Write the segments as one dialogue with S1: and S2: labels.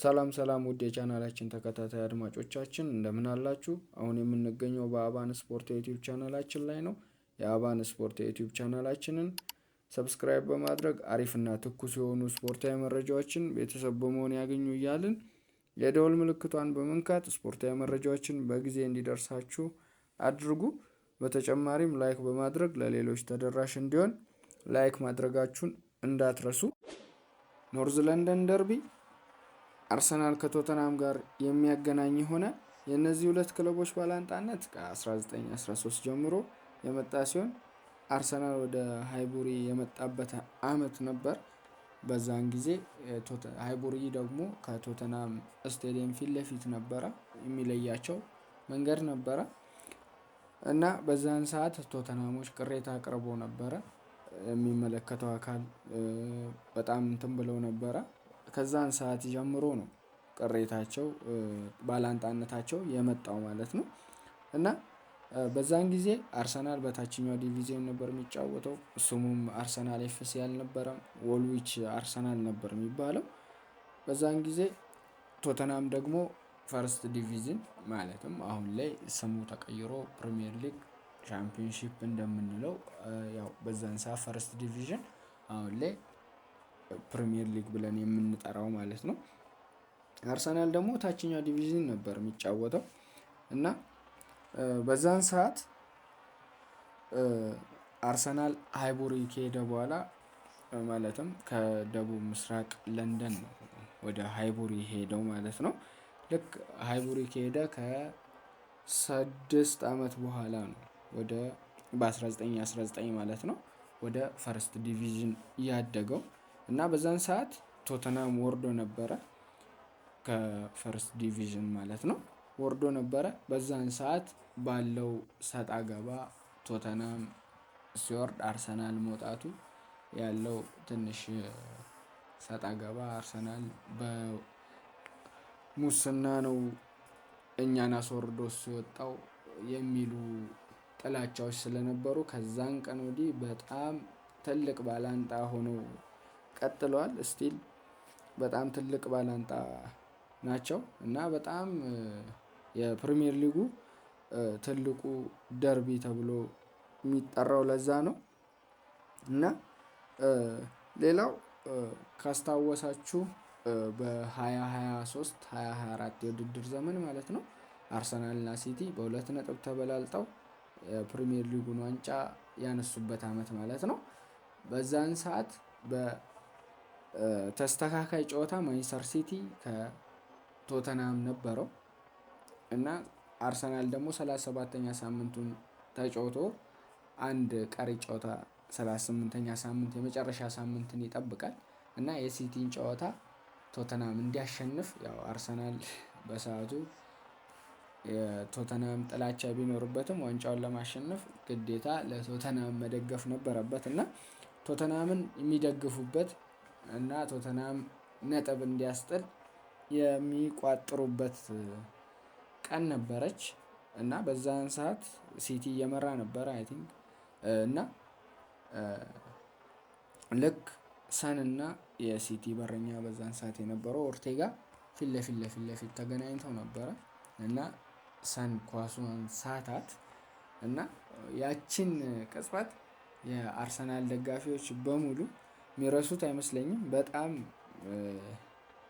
S1: ሰላም ሰላም ውድ የቻናላችን ተከታታይ አድማጮቻችን እንደምን አላችሁ? አሁን የምንገኘው በአባን ስፖርት የዩቲዩብ ቻናላችን ላይ ነው። የአባን ስፖርት የዩቲዩብ ቻናላችንን ሰብስክራይብ በማድረግ አሪፍና ትኩስ የሆኑ ስፖርታዊ መረጃዎችን ቤተሰብ በመሆን ያገኙ እያልን የደወል ምልክቷን በመንካት ስፖርታዊ መረጃዎችን በጊዜ እንዲደርሳችሁ አድርጉ። በተጨማሪም ላይክ በማድረግ ለሌሎች ተደራሽ እንዲሆን ላይክ ማድረጋችሁን እንዳትረሱ። ኖርዝ ለንደን ደርቢ አርሰናል ከቶተናም ጋር የሚያገናኝ ሆነ። የእነዚህ ሁለት ክለቦች ባላንጣነት ከ1913 ጀምሮ የመጣ ሲሆን አርሰናል ወደ ሃይቡሪ የመጣበት አመት ነበር። በዛን ጊዜ ሃይቡሪ ደግሞ ከቶተናም ስቴዲየም ፊት ለፊት ነበረ፣ የሚለያቸው መንገድ ነበረ እና በዛን ሰዓት ቶተናሞች ቅሬታ አቅርቦ ነበረ። የሚመለከተው አካል በጣም እንትን ብለው ነበረ። ከዛን ሰዓት ጀምሮ ነው ቅሬታቸው ባላንጣነታቸው የመጣው ማለት ነው። እና በዛን ጊዜ አርሰናል በታችኛው ዲቪዚዮን ነበር የሚጫወተው። ስሙም አርሰናል ኤፍሲ አልነበረም፣ ወልዊች አርሰናል ነበር የሚባለው። በዛን ጊዜ ቶተናም ደግሞ ፈርስት ዲቪዥን ማለትም አሁን ላይ ስሙ ተቀይሮ ፕሪሚየር ሊግ ቻምፒዮንሺፕ እንደምንለው ያው በዛን ሰዓት ፈርስት ዲቪዥን አሁን ላይ ፕሪሚየር ሊግ ብለን የምንጠራው ማለት ነው። አርሰናል ደግሞ ታችኛው ዲቪዥን ነበር የሚጫወተው እና በዛን ሰዓት አርሰናል ሃይቡሪ ከሄደ በኋላ ማለትም ከደቡብ ምስራቅ ለንደን ነው ወደ ሃይቡሪ ሄደው ማለት ነው። ልክ ሃይቡሪ ከሄደ ከ6 አመት በኋላ ነው ወደ በ1919 ማለት ነው ወደ ፈርስት ዲቪዥን ያደገው እና በዛን ሰዓት ቶተናም ወርዶ ነበረ ከፈርስት ዲቪዥን ማለት ነው ወርዶ ነበረ። በዛን ሰዓት ባለው ሰጣ ገባ ቶተናም ሲወርድ አርሰናል መውጣቱ ያለው ትንሽ ሰጣ ገባ አርሰናል በሙስና ነው እኛን አስወርዶ ሲወጣው የሚሉ ጥላቻዎች ስለነበሩ ከዛን ቀን ወዲህ በጣም ትልቅ ባላንጣ ሆኖ ቀጥለዋል። ስቲል በጣም ትልቅ ባላንጣ ናቸው እና በጣም የፕሪሚየር ሊጉ ትልቁ ደርቢ ተብሎ የሚጠራው ለዛ ነው። እና ሌላው ካስታወሳችሁ በ2023 2024 የውድድር ዘመን ማለት ነው አርሰናል እና ሲቲ በ2 ነጥብ ተበላልጠው የፕሪሚየር ሊጉን ዋንጫ ያነሱበት አመት ማለት ነው። በዛን ሰዓት በተስተካካይ ጨዋታ ማንችስተር ሲቲ ከቶተናም ነበረው እና አርሰናል ደግሞ 37ኛ ሳምንቱን ተጫውቶ አንድ ቀሪ ጨዋታ 38ኛ ሳምንት የመጨረሻ ሳምንትን ይጠብቃል እና የሲቲን ጨዋታ ቶተናም እንዲያሸንፍ ያው አርሰናል በሰዓቱ የቶተናም ጥላቻ ቢኖርበትም ዋንጫውን ለማሸነፍ ግዴታ ለቶተናም መደገፍ ነበረበት እና ቶተናምን የሚደግፉበት እና ቶተናም ነጥብ እንዲያስጥል የሚቋጥሩበት ቀን ነበረች እና በዛን ሰዓት ሲቲ እየመራ ነበረ አይ ቲንክ እና ልክ ሰን እና የሲቲ በረኛ በዛን ሰዓት የነበረው ኦርቴጋ ፊት ለፊት ተገናኝተው ነበረ እና ሰን ኳሱን ሳታት እና ያቺን ቅጽበት የአርሰናል ደጋፊዎች በሙሉ የሚረሱት አይመስለኝም። በጣም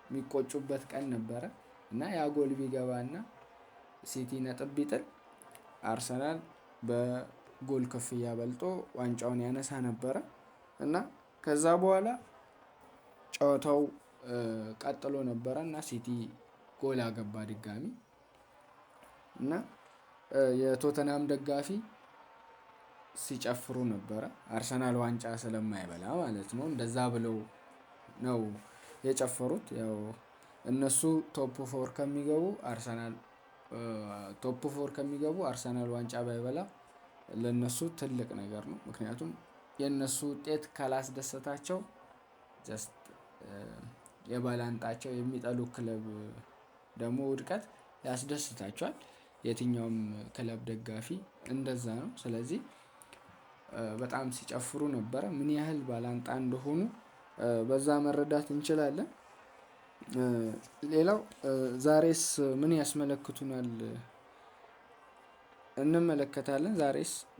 S1: የሚቆጩበት ቀን ነበረ እና ያ ጎል ቢገባና ሲቲ ነጥብ ቢጥል አርሰናል በጎል ክፍያ በልጦ ዋንጫውን ያነሳ ነበረ እና ከዛ በኋላ ጨዋታው ቀጥሎ ነበረ እና ሲቲ ጎል አገባ ድጋሚ እና የቶተናም ደጋፊ ሲጨፍሩ ነበረ አርሰናል ዋንጫ ስለማይበላ ማለት ነው። እንደዛ ብለው ነው የጨፈሩት። ያው እነሱ ቶፕ 4 ከሚገቡ አርሰናል ዋንጫ ባይበላ ለነሱ ትልቅ ነገር ነው። ምክንያቱም የነሱ ውጤት ካላስደሰታቸው ጀስት የባላንጣቸው የሚጠሉ ክለብ ደግሞ ውድቀት ያስደስታቸዋል። የትኛውም ክለብ ደጋፊ እንደዛ ነው። ስለዚህ በጣም ሲጨፍሩ ነበረ ምን ያህል ባላንጣ እንደሆኑ በዛ መረዳት እንችላለን። ሌላው ዛሬስ ምን ያስመለክቱናል እንመለከታለን።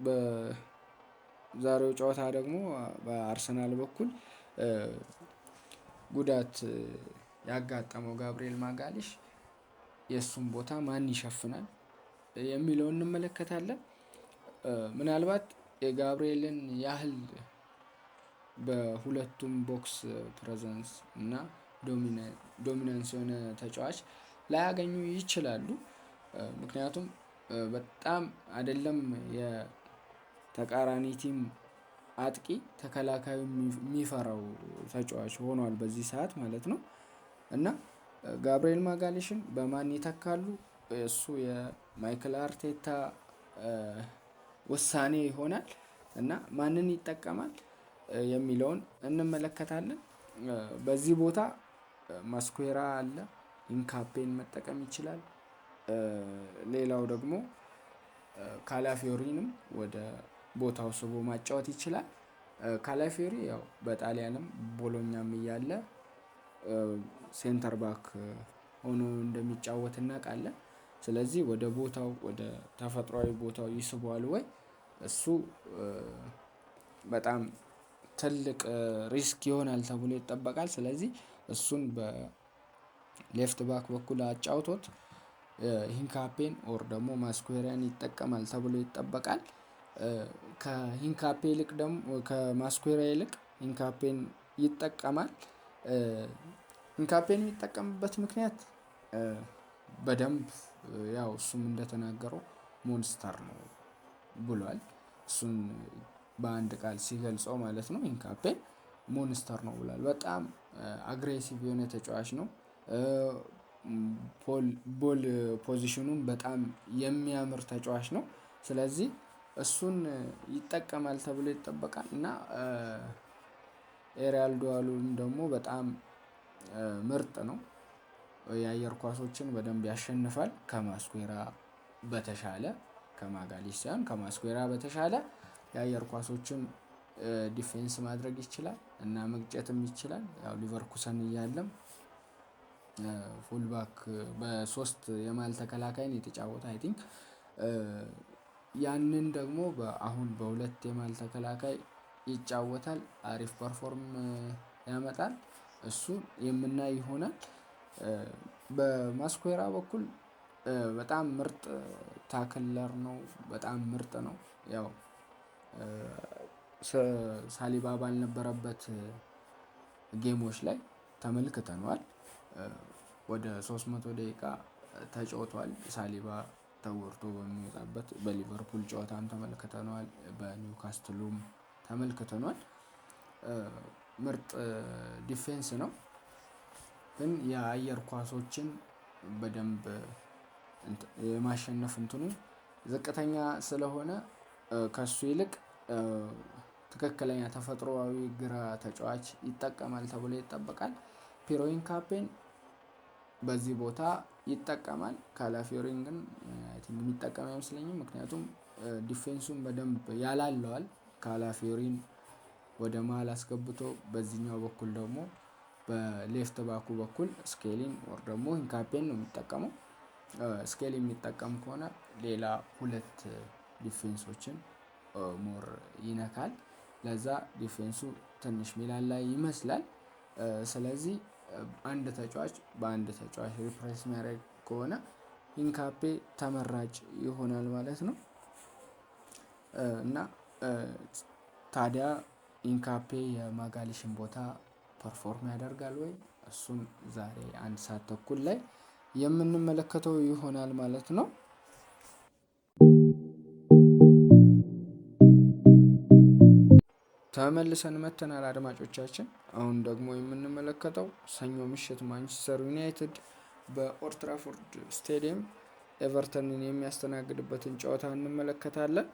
S1: በዛሬው ጨዋታ ደግሞ በአርሰናል በኩል ጉዳት ያጋጠመው ጋብሪኤል ማጋሊሽ የእሱን ቦታ ማን ይሸፍናል የሚለውን እንመለከታለን። ምናልባት የጋብሪኤልን ያህል በሁለቱም ቦክስ ፕሬዘንስ እና ዶሚናንስ የሆነ ተጫዋች ላያገኙ ይችላሉ። ምክንያቱም በጣም አይደለም የተቃራኒ ቲም አጥቂ ተከላካዩ የሚፈራው ተጫዋች ሆኗል በዚህ ሰዓት ማለት ነው። እና ጋብሪኤል ማጋሊሽን በማን ይተካሉ? እሱ የማይክል አርቴታ ውሳኔ ይሆናል እና ማንን ይጠቀማል የሚለውን እንመለከታለን። በዚህ ቦታ ማስኩዌራ አለ፣ ኢንካፔን መጠቀም ይችላል። ሌላው ደግሞ ካላፊዮሪንም ወደ ቦታው ስቦ ማጫወት ይችላል። ካላፊዮሪ ያው በጣሊያንም ቦሎኛም እያለ ሴንተር ባክ ሆኖ እንደሚጫወት እናውቃለን። ስለዚህ ወደ ቦታው ወደ ተፈጥሯዊ ቦታው ይስበዋል ወይ? እሱ በጣም ትልቅ ሪስክ ይሆናል ተብሎ ይጠበቃል። ስለዚህ እሱን በሌፍት ባክ በኩል አጫውቶት ሂንካፔን ኦር ደግሞ ማስኩዌራን ይጠቀማል ተብሎ ይጠበቃል። ከሂንካፔ ይልቅ ደግሞ ከማስኩዌራ ይልቅ ሂንካፔን ይጠቀማል። ሂንካፔን የሚጠቀምበት ምክንያት በደንብ ያው እሱም እንደተናገረው ሞንስተር ነው ብሏል። እሱን በአንድ ቃል ሲገልጸው ማለት ነው ሂንካፔን ሞንስተር ነው ብሏል። በጣም አግሬሲቭ የሆነ ተጫዋች ነው። ቦል ፖዚሽኑን በጣም የሚያምር ተጫዋች ነው። ስለዚህ እሱን ይጠቀማል ተብሎ ይጠበቃል እና ኤሪያል ዱዋሉም ደግሞ በጣም ምርጥ ነው። የአየር ኳሶችን በደንብ ያሸንፋል ከማስኩዌራ በተሻለ ከማጋሊሽ ሳይሆን ከማስኩዌራ በተሻለ የአየር ኳሶችን ዲፌንስ ማድረግ ይችላል እና መግጨትም ይችላል። ያው ሊቨርኩሰን እያለም ፉልባክ በ3 የመሃል ተከላካይ ነው የተጫወተ አይ ቲንክ ያንን ደግሞ አሁን በ2 የመሃል ተከላካይ ይጫወታል። አሪፍ ፐርፎርም ያመጣል። እሱ የምናይ ይሆናል። በማስኩዌራ በኩል በጣም ምርጥ ታክለር ነው። በጣም ምርጥ ነው። ያው ሳሊባ ባልነበረበት ጌሞች ላይ ተመልክተነዋል። ወደ 300 ደቂቃ ተጫውቷል። ሳሊባ ተጎድቶ በሚወጣበት በሊቨርፑል ጨዋታም ተመልክተነዋል። በኒውካስትሉም ተመልክተነዋል። ምርጥ ዲፌንስ ነው። ግን የአየር ኳሶችን በደንብ የማሸነፍ እንትኑ ዝቅተኛ ስለሆነ ከሱ ይልቅ ትክክለኛ ተፈጥሮአዊ ግራ ተጫዋች ይጠቀማል ተብሎ ይጠበቃል። ፒሮ ኢንካፔን በዚህ ቦታ ይጠቀማል። ካላፊዮሪን ግን አይ ቲንክ የሚጠቀም አይመስለኝም። ምክንያቱም ዲፌንሱን በደንብ ያላለዋል። ካላፊዮሪን ወደ መሃል አስገብቶ በዚህኛው በኩል ደግሞ በሌፍት ባኩ በኩል ስኬሊን ወር ደግሞ ኢንካፔን ነው የሚጠቀመው። ስኬሊ የሚጠቀም ከሆነ ሌላ 2 ዲፌንሶችን ሞር ይነካል። ለዛ ዲፌንሱ ትንሽ ሚላላ ይመስላል። ስለዚህ አንድ ተጫዋች በአንድ ተጫዋች ሪፕሌስ የሚያደርግ ከሆነ ኢንካፔ ተመራጭ ይሆናል ማለት ነው። እና ታዲያ ኢንካፔ የማጋሊሽን ቦታ ፐርፎርም ያደርጋል ወይ? እሱን ዛሬ 1 ሰዓት ተኩል ላይ የምንመለከተው ይሆናል ማለት ነው። ተመልሰን መጥተናል አድማጮቻችን። አሁን ደግሞ የምንመለከተው ሰኞ ምሽት ማንቸስተር ዩናይትድ በኦልድ ትራፎርድ ስቴዲየም ኤቨርተንን የሚያስተናግድበትን ጨዋታ እንመለከታለን።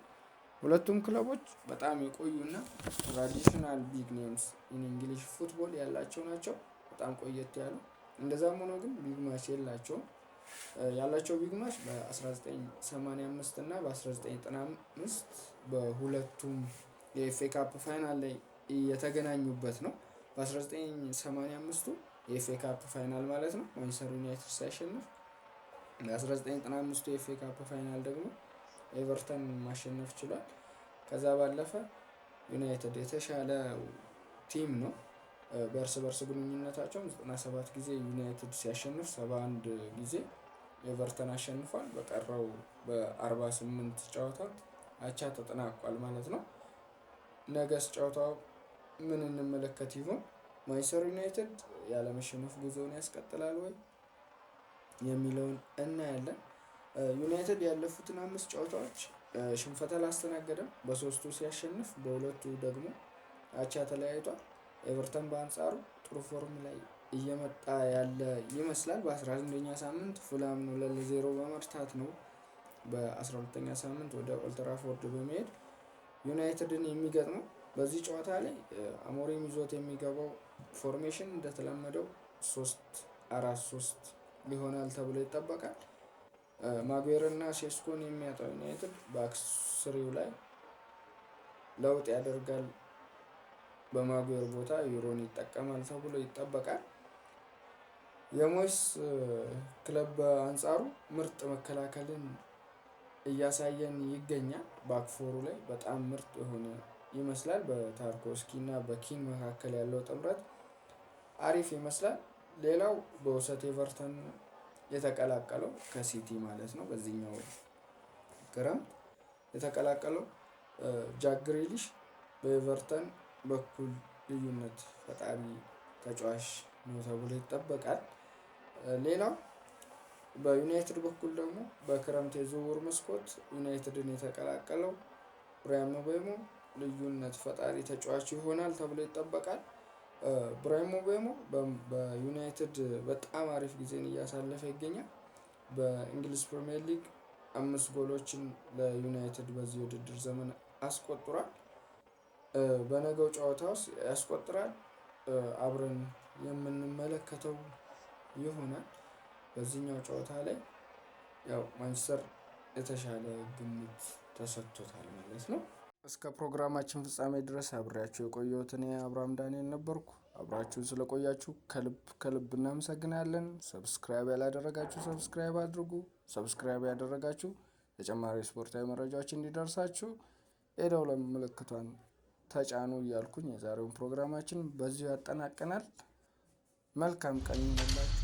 S1: ሁለቱም ክለቦች በጣም የቆዩና ትራዲሽናል ቢግ ኔምስ ኢን እንግሊሽ ፉትቦል ያላቸው ናቸው። በጣም ቆየት ያሉ እንደዛም ሆኖ ግን ቢግ ማች የላቸውም። ያላቸው ቢግ ማች በ1985 እና በ1995 በሁለቱም የኤፍኤ ካፕ ፋይናል ላይ የተገናኙበት ነው። በ1985ቱ የኤፍኤ ካፕ ፋይናል ማለት ነው ማንቸስተር ዩናይትድ ሲያሸንፍ፣ ለ1995 የኤፍኤ ካፕ ፋይናል ደግሞ ኤቨርተን ማሸነፍ ችሏል። ከዛ ባለፈ ዩናይትድ የተሻለ ቲም ነው። በእርስ በርስ ግንኙነታቸው 97 ጊዜ ዩናይትድ ሲያሸንፍ 71 ጊዜ ኤቨርተን አሸንፏል። በቀረው በ48 ጨዋታ አቻ ተጠናቋል ማለት ነው። ነገስ ጨዋታው ምን እንመለከት ይሆን? ማንቸስተር ዩናይትድ ያለመሸነፍ ጉዞውን ያስቀጥላል ወይ የሚለውን እናያለን። ዩናይትድ ያለፉትን 5 ጨዋታዎች ሽንፈት አላስተናገደም። በ3ቱ ሲያሸንፍ በ2ቱ ደግሞ አቻ ተለያይቷል። ኤቨርተን በአንጻሩ ጥሩ ፎርም ላይ እየመጣ ያለ ይመስላል። በ11ኛ ሳምንት ፉላምን 2-0 በመርታት ነው በ12ኛ ሳምንት ወደ ኦልትራፎርድ በመሄድ ዩናይትድን የሚገጥመው። በዚህ ጨዋታ ላይ አሞሪም ይዞት የሚገባው ፎርሜሽን እንደተለመደው 3-4-3 ሊሆናል ተብሎ ይጠበቃል። ማጉዌር እና ሴስኮን የሚያጣው ዩናይትድ በአክስሪው ላይ ለውጥ ያደርጋል። በማጉዌር ቦታ ዩሮን ይጠቀማል ተብሎ ይጠበቃል። የሞይስ ክለብ በአንጻሩ ምርጥ መከላከልን እያሳየን ይገኛል። ባክፎሩ ላይ በጣም ምርጥ የሆነ ይመስላል። በታርኮስኪ እና በኪን መካከል ያለው ጥምረት አሪፍ ይመስላል። ሌላው በውሰት ኤቨርተን የተቀላቀለው ከሲቲ ማለት ነው በዚህኛው ክረምት የተቀላቀለው ጃክ ግሪሊሽ በኤቨርተን በኩል ልዩነት ፈጣሪ ተጫዋች ነው ተብሎ ይጠበቃል። ሌላው በዩናይትድ በኩል ደግሞ በክረምት የዝውውር መስኮት ዩናይትድን የተቀላቀለው ብራያን ምቤሞ ልዩነት ፈጣሪ ተጫዋች ይሆናል ተብሎ ይጠበቃል። ብራያን ምቤሞ በዩናይትድ በጣም አሪፍ ጊዜን እያሳለፈ ይገኛል። በእንግሊዝ ፕሪሚየር ሊግ 5 ጎሎችን ለዩናይትድ በዚህ ውድድር ዘመን አስቆጥሯል። በነገው ጨዋታ ውስጥ ያስቆጥራል። አብረን የምንመለከተው ይሆናል። በዚህኛው ጨዋታ ላይ ያው ማንቸስተር የተሻለ ግምት ተሰጥቶታል ማለት ነው። እስከ ፕሮግራማችን ፍጻሜ ድረስ አብሬያችሁ የቆየሁት እኔ አብርሃም ዳንኤል ነበርኩ። አብራችሁን ስለቆያችሁ ከልብ እናመሰግናለን። ሰብስክራይብ ያላደረጋችሁ ሰብስክራይብ አድርጉ። ሰብስክራይብ ያደረጋችሁ ተጨማሪ ስፖርታዊ መረጃዎች እንዲደርሳችሁ የደወል ምልክቷን ተጫኑ እያልኩኝ የዛሬውን ፕሮግራማችን በዚሁ ያጠናቀናል። መልካም ቀን ይሁንላችሁ።